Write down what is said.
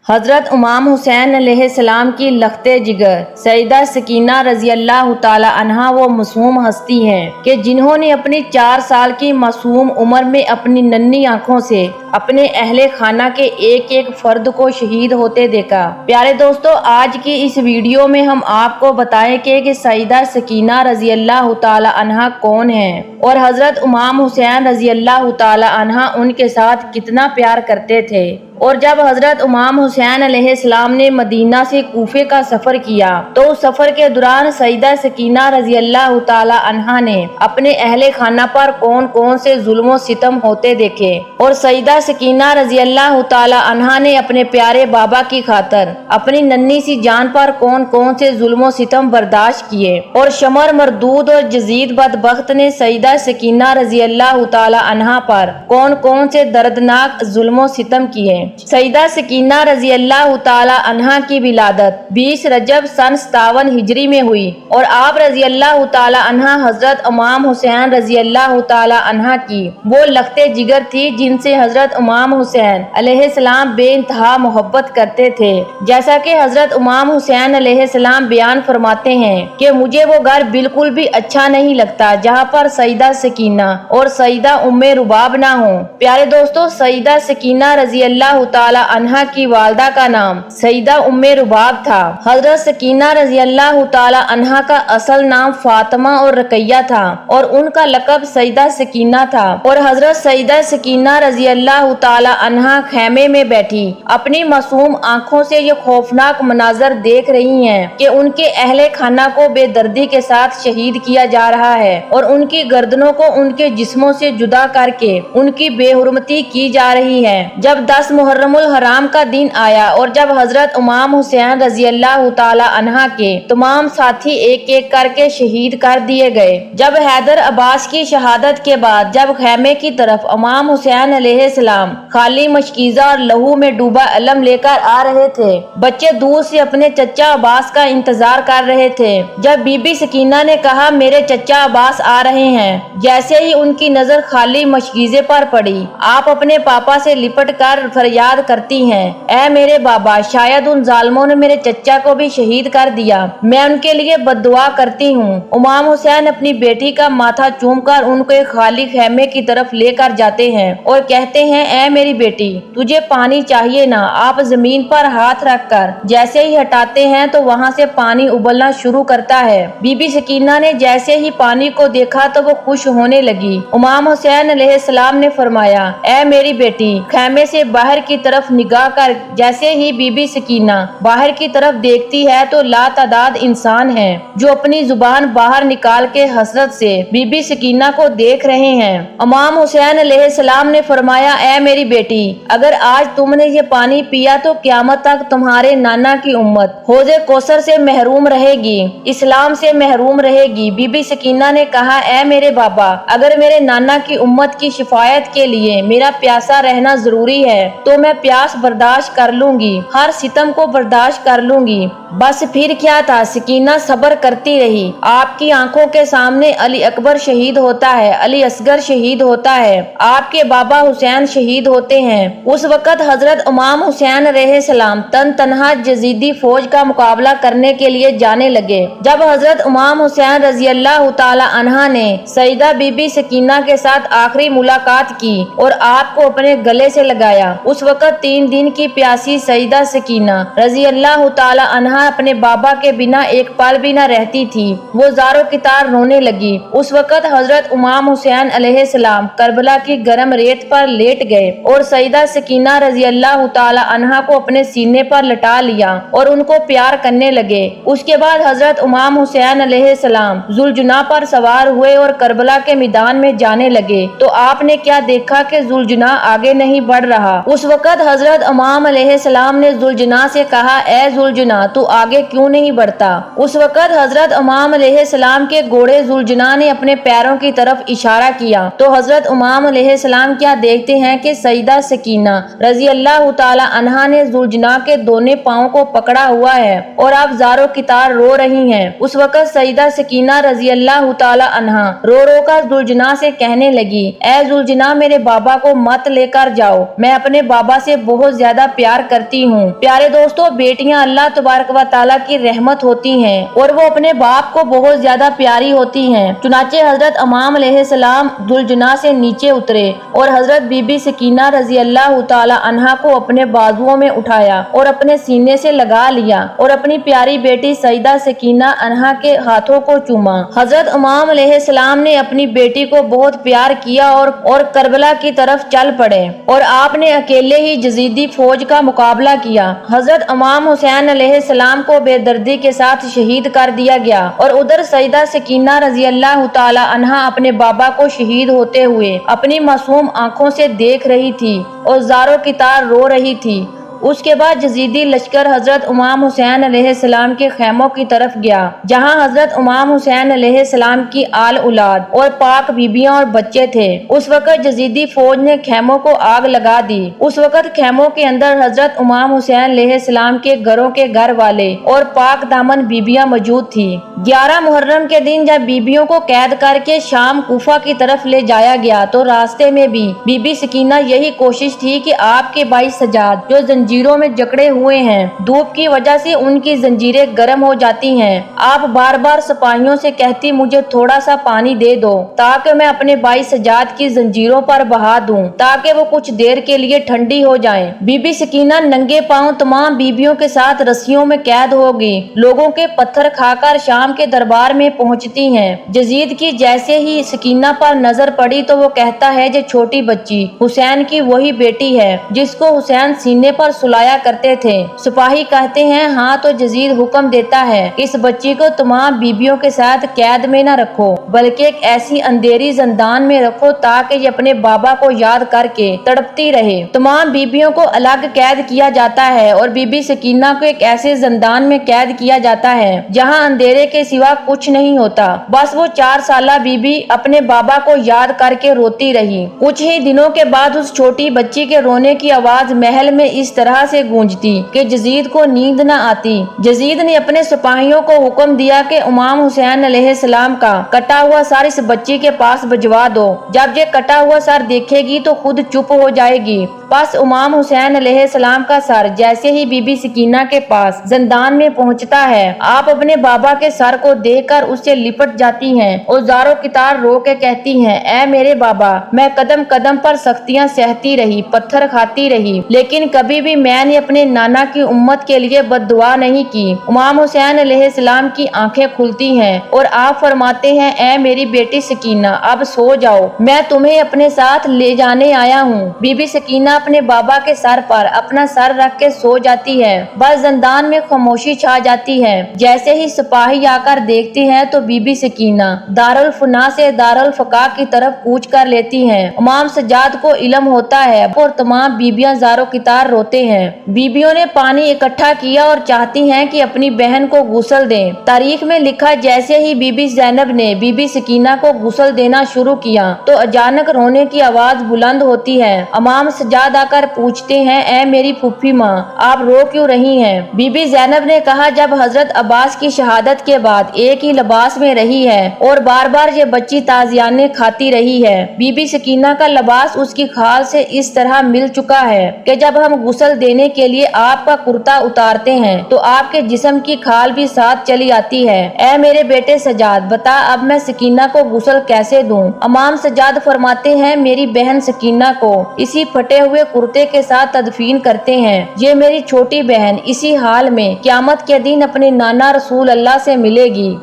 حضرت امام حسین علیہ السلام کی لخت جگر سیدہ سکینہ رضی اللہ تعالی عنہا وہ معصوم ہستی ہیں کہ جنہوں نے اپنی 4 سال کی معصوم عمر میں اپنی ننھی آنکھوں سے اپنے اہل خانہ کے ایک ایک فرد کو شہید ہوتے دیکھا۔ پیارے دوستو، آج کی اس ویڈیو میں ہم آپ کو بتائیں کہ سیدہ سکینہ رضی اللہ تعالی عنہا کون ہیں اور حضرت امام حسین رضی اللہ تعالی عنہا ان کے ساتھ کتنا پیار کرتے تھے۔ اور جب حضرت امام حسین علیہ السلام نے مدینہ سے کوفے کا سفر کیا تو اس سفر کے دوران سیدہ سکینہ رضی اللہ تعالی عنہا نے اپنے اہل خانہ پر کون کون سے ظلم و ستم ہوتے دیکھے، اور سیدہ سکینہ رضی اللہ تعالی عنہا نے اپنے پیارے بابا کی خاطر اپنی ننھی سی جان پر کون کون سے ظلم و ستم برداشت کیے، اور شمر مردود اور یزید بدبخت نے سیدہ سکینہ رضی اللہ تعالی عنہا پر کون کون سے دردناک ظلم و ستم کیے۔ سیدہ سکینہ رضی اللہ تعالی عنہا کی ولادت 20 رجب سن 57 ہجری میں ہوئی، اور آپ رضی اللہ تعالی عنہا حضرت امام حسین رضی اللہ تعالی عنہا کی وہ لخت جگر تھی جن سے حضرت امام حسین علیہ السلام بے انتہا محبت کرتے تھے۔ جیسا کہ حضرت امام حسین علیہ السلام بیان فرماتے ہیں کہ مجھے وہ گھر بالکل بھی اچھا نہیں لگتا جہاں پر سیدہ سکینہ اور سیدہ ام رباب نہ ہوں۔ پیارے دوستو، سیدہ سکینہ رضی اللہ تعالی عنہا کی والدہ کا نام سیدہ ام رباب تھا۔ حضرت سکینہ رضی اللہ تعالی عنہا کا اصل نام فاطمہ اور رقیہ تھا، اور ان کا لقب سیدہ سکینہ تھا۔ اور حضرت سیدہ سکینہ رضی اللہ تعالی عنہا خیمے میں بیٹھی اپنی معصوم آنکھوں سے یہ خوفناک مناظر دیکھ رہی ہیں کہ ان کے اہل خانہ کو بے دردی کے ساتھ شہید کیا جا رہا ہے، اور ان کی گردنوں کو ان کے جسموں سے جدا کر کے ان کی بے حرمتی کی جا رہی ہے۔ جب 10 محرم الحرام کا دن آیا اور جب حضرت امام حسین رضی اللہ تعالی عنہا کے تمام ساتھی ایک ایک کر کے شہید کر دیے گئے، جب حیدر عباس کی شہادت کے بعد جب خیمے کی طرف امام حسین علیہ السلام خالی مشکیزہ اور لہو میں ڈوبا علم لے کر آ رہے تھے، بچے دور سے اپنے چچا عباس کا انتظار کر رہے تھے۔ جب بی بی سکینہ نے کہا میرے چچا عباس آ رہے ہیں، جیسے ہی ان کی نظر خالی مشکیزے پر پڑی، آپ اپنے پاپا سے لپٹ کر فریاد کرتی ہیں، اے میرے بابا، شاید ان ظالموں نے میرے چچا کو بھی شہید کر دیا، میں ان کے لیے بد دعا کرتی ہوں۔ امام حسین اپنی بیٹی کا ماتھا چوم کر ان کو ایک خالی خیمے کی طرف لے کر جاتے ہیں اور کہتے ہیں، اے میری بیٹی، تجھے پانی چاہیے نا؟ آپ زمین پر ہاتھ رکھ کر جیسے ہی ہٹاتے ہیں تو وہاں سے پانی ابلنا شروع کرتا ہے۔ بی بی سکینہ نے جیسے ہی پانی کو دیکھا تو وہ خوش ہونے لگی۔ امام حسین علیہ السلام نے فرمایا، اے میری بیٹی، خیمے سے باہر کی طرف نگاہ کر۔ جیسے ہی بی بی سکینہ باہر کی طرف دیکھتی ہے تو لاتعداد انسان ہیں جو اپنی زبان باہر نکال کے حسرت سے بی بی سکینہ کو دیکھ رہے ہیں۔ امام حسین علیہ السلام نے فرمایا، اے میری بیٹی، اگر آج تم نے یہ پانی پیا تو قیامت تک تمہارے نانا کی امت حوض کوثر سے محروم رہے گی، اسلام سے محروم رہے گی۔ بی بی سکینہ نے کہا، اے میرے بابا، اگر میرے نانا کی امت کی شفاعت کے لیے میرا پیاسا رہنا ضروری ہے تو میں پیاس برداشت کر لوں گی، ہر ستم کو برداشت کر لوں گی۔ بس پھر کیا تھا، سکینہ صبر کرتی رہی۔ آپ کی آنکھوں کے سامنے علی اکبر شہید ہوتا ہے، علی اصغر شہید ہوتا ہے، آپ کے بابا حسین شہید ہوتے ہیں۔ اس وقت حضرت امام حسین علیہ السلام تنہا یزیدی فوج کا مقابلہ کرنے کے لیے جانے لگے۔ جب حضرت امام حسین رضی اللہ تعالی عنہا نے سیدہ بی بی سکینہ کے ساتھ آخری ملاقات کی اور آپ کو اپنے گلے سے لگایا، اس وقت 3 دن کی پیاسی سیدہ سکینہ رضی اللہ تعالی عنہا اپنے بابا کے بنا ایک پل بھی نہ رہتی تھی۔ وہ زارو کتار رونے لگی۔ اس وقت حضرت امام حسین علیہ السلام کربلا کی گرم ریت پر لیٹ گئے اور سیدہ سکینہ رضی اللہ تعالی عنہا کو اپنے سینے پر لٹا لیا اور ان کو پیار کرنے لگے۔ اس کے بعد حضرت امام حسین علیہ السلام ذوالجناح پر سوار ہوئے اور کربلا کے میدان میں جانے لگے تو آپ نے کیا دیکھا کہ ذوالجناح آگے نہیں بڑھ رہا۔ اس وقت حضرت امام علیہ السلام نے ذوالجناح سے کہا، اے ذوالجناح، تو آگے کیوں نہیں بڑھتا؟ اس وقت حضرت امام علیہ السلام کے گھوڑے ذوالجناح نے اپنے پیروں کی طرف اشارہ کیا تو حضرت امام علیہ السلام کیا دیکھتے ہیں کہ سیدہ سکینہ رضی اللہ تعالی عنہا نے ذوالجناح کے دونوں پاؤں کو پکڑا ہوا ہے اور آپ زارو کتار رو رہی ہیں۔ اس وقت سیدہ سکینہ رضی اللہ تعالی عنہا رو رو کر ذوالجناح سے کہنے لگی، اے ذوالجناح، میرے بابا کو مت لے کر جاؤ، میں اپنے بابا بابا سے بہت زیادہ پیار کرتی ہوں۔ پیارے دوستوں، بیٹیاں اللہ تبارک و تعالیٰ کی رحمت ہوتی ہیں اور وہ اپنے باپ کو بہت زیادہ پیاری ہوتی ہیں۔ چنانچہ حضرت امام علیہ السلام ذوالجناح سے نیچے اترے اور حضرت بی بی سکینہ رضی اللہ تعالی عنہا کو اپنے بازوؤں میں اٹھایا اور اپنے سینے سے لگا لیا اور اپنی پیاری بیٹی سیدہ سکینہ عنہا کے ہاتھوں کو چوما۔ حضرت امام علیہ السلام نے اپنی بیٹی کو بہت پیار کیا اور کربلا کی طرف چل پڑے اور آپ نے اکیلے ہی یزیدی فوج کا مقابلہ کیا۔ حضرت امام حسین علیہ السلام کو بے دردی کے ساتھ شہید کر دیا گیا اور ادھر سیدہ سکینہ رضی اللہ تعالی عنہا اپنے بابا کو شہید ہوتے ہوئے اپنی معصوم آنکھوں سے دیکھ رہی تھی اور زاروں کی طرح رو رہی تھی۔ اس کے بعد یزیدی لشکر حضرت امام حسین علیہ السلام کے خیموں کی طرف گیا، جہاں حضرت امام حسین علیہ السلام کی آل اولاد اور پاک بیبیاں اور بچے تھے۔ اس وقت یزیدی فوج نے خیموں کو آگ لگا دی۔ اس وقت خیموں کے اندر حضرت امام حسین علیہ السلام کے گھروں کے گھر والے اور پاک دامن بیبیاں موجود تھی۔ 11 محرم کے دن جب بیبیوں کو قید کر کے شام کوفہ کی طرف لے جایا گیا تو راستے میں بھی بی بی سکینہ یہی کوشش تھی کہ آپ کے بھائی سجاد جو زنجیروں میں جکڑے ہوئے ہیں، دھوپ کی وجہ سے ان کی زنجیریں گرم ہو جاتی ہیں، آپ بار بار سپاہیوں سے کہتی مجھے تھوڑا سا پانی دے دو تاکہ میں اپنے بھائی سجاد کی زنجیروں پر بہا دوں تاکہ وہ کچھ دیر کے لیے ٹھنڈی ہو جائیں۔ بی بی سکینہ ننگے پاؤں تمام بیبیوں کے ساتھ رسیوں میں قید ہوگی، لوگوں کے پتھر کھا کر شام کے دربار میں پہنچتی ہیں۔ یزید کی جیسے ہی سکینہ پر نظر پڑی تو وہ کہتا ہے یہ چھوٹی بچی حسین کی وہی بیٹی ہے جس کو حسین سینے پر سلایا کرتے تھے۔ سپاہی کہتے ہیں ہاں تو یزید حکم دیتا ہے کہ اس بچی کو تمام بیبیوں کے ساتھ قید میں نہ رکھو بلکہ ایک ایسی اندھیری زندان میں رکھو تاکہ یہ اپنے بابا کو یاد کر کے تڑپتی رہے۔ تمام بیبیوں کو الگ قید کیا جاتا ہے اور بی بی سکینہ کو ایک ایسے زندان میں قید کیا جاتا ہے جہاں اندھیرے کے سوا کچھ نہیں ہوتا۔ بس وہ 4 سالہ بی بی اپنے بابا کو یاد کر کے روتی رہی۔ کچھ ہی دنوں کے بعد اس چھوٹی بچی کے رونے کی آواز محل میں اس طرح سے گونجتی کہ یزید کو نیند نہ آتی۔ یزید نے اپنے سپاہیوں کو حکم دیا کہ امام حسین علیہ السلام کا کٹا ہوا سر اس بچی کے پاس بھجوا دو، جب یہ کٹا ہوا سر دیکھے گی تو خود چپ ہو جائے گی۔ بس امام حسین علیہ السلام کا سر جیسے ہی بی بی سکینہ کے پاس زندان میں پہنچتا ہے، آپ اپنے بابا کے سر کو دیکھ کر اس سے لپٹ جاتی ہیں اور زاروں کی طرح رو کے کہتی ہیں اے میرے بابا، میں قدم قدم پر سختیاں سہتی رہی، پتھر کھاتی رہی، لیکن کبھی بھی میں نے اپنے نانا کی امت کے لیے بد دعا نہیں کی۔ امام حسین علیہ السلام کی آنکھیں کھلتی ہیں اور آپ فرماتے ہیں اے میری بیٹی سکینہ اب سو جاؤ، میں تمہیں اپنے ساتھ لے جانے آیا ہوں۔ بی بی سکینہ اپنے بابا کے سر پر اپنا سر رکھ کے سو جاتی ہے۔ بس زندان میں خاموشی چھا جاتی ہے۔ جیسے ہی سپاہی آ کر دیکھتے ہیں تو بی بی سکینہ دارالفنا سے دارالفقاع کی طرف کوچ کر لیتی ہیں۔ امام سجاد کو علم ہوتا ہے اور تمام بیبیاں زاروں کی طرح روتے ہیں۔ بیبیوں نے پانی اکٹھا کیا اور چاہتی ہیں کہ اپنی بہن کو غسل دیں۔ تاریخ میں لکھا جیسے ہی بی بی زینب نے بی بی سکینہ کو غسل دینا شروع کیا تو اچانک رونے کی آواز بلند ہوتی ہے۔ امام سجاد آ کر پوچھتے ہیں اے میری پھوپھی ماں، آپ رو کیوں رہی ہیں؟ بی بی زینب نے کہا جب حضرت عباس کی شہادت کے بعد ایک ہی لباس میں رہی ہے اور بار بار یہ بچی تازیانے کھاتی رہی ہے، بی بی سکینہ کا لباس اس کی کھال سے اس طرح مل چکا ہے کہ جب ہم غسل دینے کے لیے آپ کا کرتا اتارتے ہیں تو آپ کے جسم کی کھال بھی ساتھ چلی آتی ہے۔ اے میرے بیٹے سجاد بتا اب میں سکینہ کو غسل کیسے دوں؟ امام سجاد فرماتے ہیں میری بہن سکینہ کو اسی پھٹے ہوئے کرتے کے ساتھ تدفین کرتے ہیں، یہ میری چھوٹی بہن اسی حال میں قیامت کے دن اپنے نانا رسول اللہ سے ملے گی۔